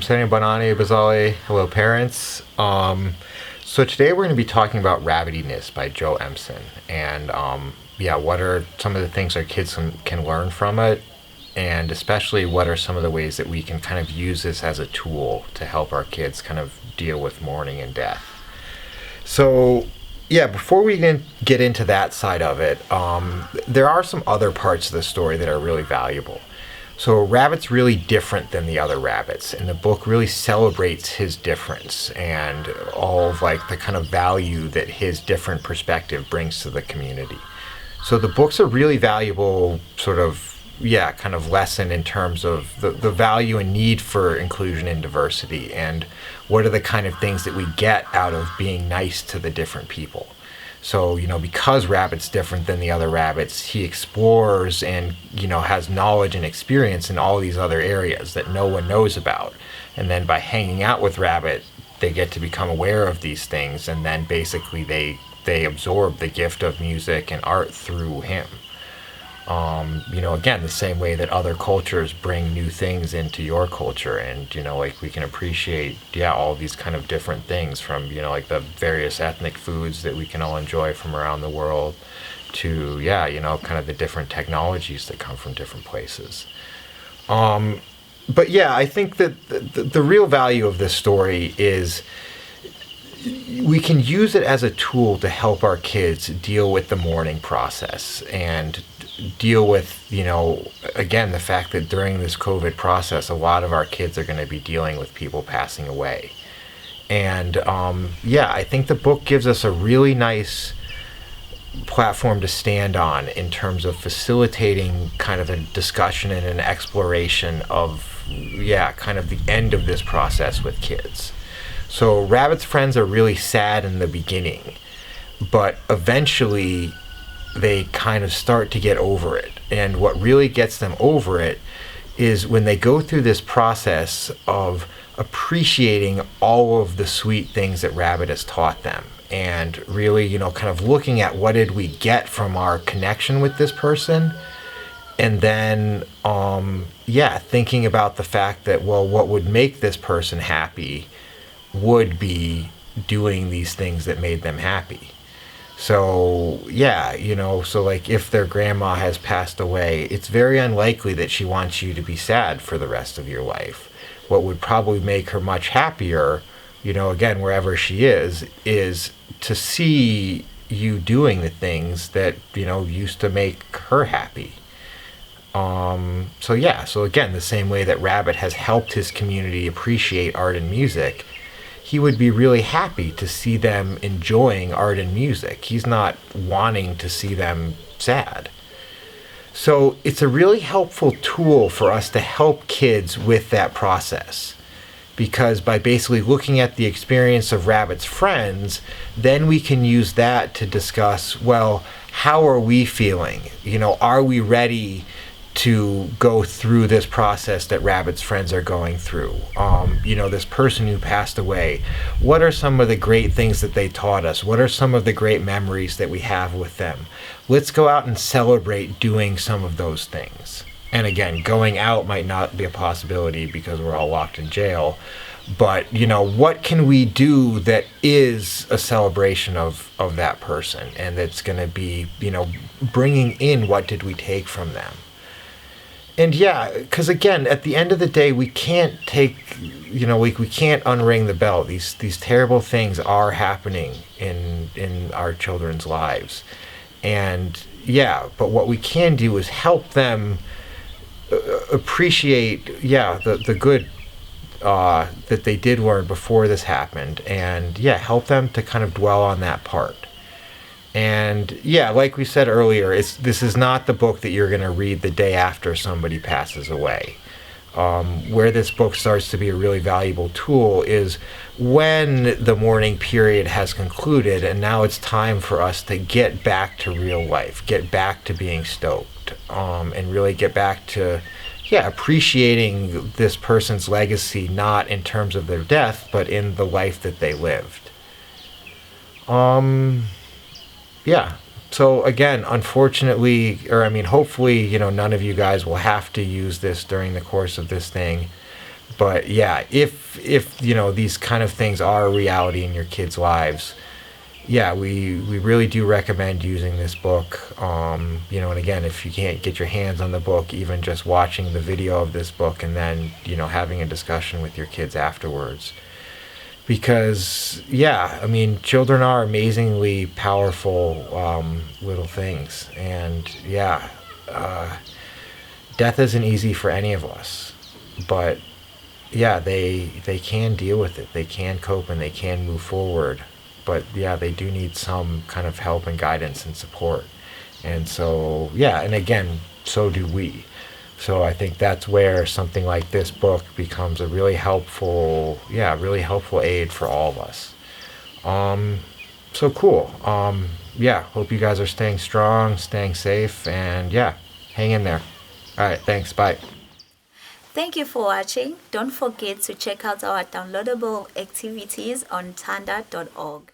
Sani Banani Bazali. Hello, parents. So today we're going to be talking about Rabbityness by Joe Emson. And what are some of the things our kids can learn from it? And especially what are some of the ways that we can kind of use this as a tool to help our kids kind of deal with mourning and death. So before we get into that side of it, there are some other parts of the story that are really valuable. So Rabbit's really different than the other rabbits, and the book really celebrates his difference and all of like the kind of value that his different perspective brings to the community. So the book's a really valuable sort of kind of lesson in terms of the value and need for inclusion and diversity, and what are the kind of things that we get out of being nice to the different people. So, because Rabbit's different than the other rabbits, he explores and, has knowledge and experience in all these other areas that no one knows about. And then by hanging out with Rabbit, they get to become aware of these things, and then basically they absorb the gift of music and art through him. Again, the same way that other cultures bring new things into your culture, and, we can appreciate, all these kind of different things from, like the various ethnic foods that we can all enjoy from around the world to, kind of the different technologies that come from different places. I think that the real value of this story is we can use it as a tool to help our kids deal with the mourning process and deal with, again, the fact that during this COVID process, a lot of our kids are going to be dealing with people passing away. And I think the book gives us a really nice platform to stand on in terms of facilitating kind of a discussion and an exploration of, kind of the end of this process with kids. So Rabbit's friends are really sad in the beginning, but eventually they kind of start to get over it. And what really gets them over it is when they go through this process of appreciating all of the sweet things that Rabbit has taught them, and really, kind of looking at what did we get from our connection with this person, and then thinking about the fact that, well, what would make this person happy would be doing these things that made them happy. So, so like if their grandma has passed away, it's very unlikely that she wants you to be sad for the rest of your life. What would probably make her much happier, again, wherever she is to see you doing the things that, used to make her happy. So again, the same way that Rabbit has helped his community appreciate art and music, he would be really happy to see them enjoying art and music. He's not wanting to see them sad. So it's a really helpful tool for us to help kids with that process. Because by basically looking at the experience of Rabbit's friends, then we can use that to discuss, well, how are we feeling? Are we ready to go through this process that Rabbit's friends are going through? This person who passed away, what are some of the great things that they taught us? What are some of the great memories that we have with them? Let's go out and celebrate doing some of those things. And again, going out might not be a possibility because we're all locked in jail. But, what can we do that is a celebration of that person, and that's going to be, bringing in what did we take from them? And because again, at the end of the day, we can't take, we can't unring the bell. These terrible things are happening in our children's lives. And but what we can do is help them appreciate, the good that they did learn before this happened, and help them to kind of dwell on that part. And like we said earlier, this is not the book that you're going to read the day after somebody passes away. Where this book starts to be a really valuable tool is when the mourning period has concluded, and now it's time for us to get back to real life, get back to being stoked, and really get back to appreciating this person's legacy, not in terms of their death, but in the life that they lived. So again, unfortunately, hopefully, none of you guys will have to use this during the course of this thing. But yeah, if you know these kind of things are a reality in your kids' lives, yeah, we really do recommend using this book. You know, and again, if you can't get your hands on the book, even just watching the video of this book and then, you know, having a discussion with your kids afterwards. Because, yeah, I mean, children are amazingly powerful little things. And, yeah, death isn't easy for any of us. But, yeah, they can deal with it. They can cope and they can move forward. But yeah, they do need some kind of help and guidance and support. And so, yeah, and again, so do we. So I think that's where something like this book becomes a really helpful, yeah, really helpful aid for all of us. So cool. Yeah, hope you guys are staying strong, staying safe, and yeah, hang in there. All right, thanks. Bye. Thank you for watching. Don't forget to check out our downloadable activities on thanda.org.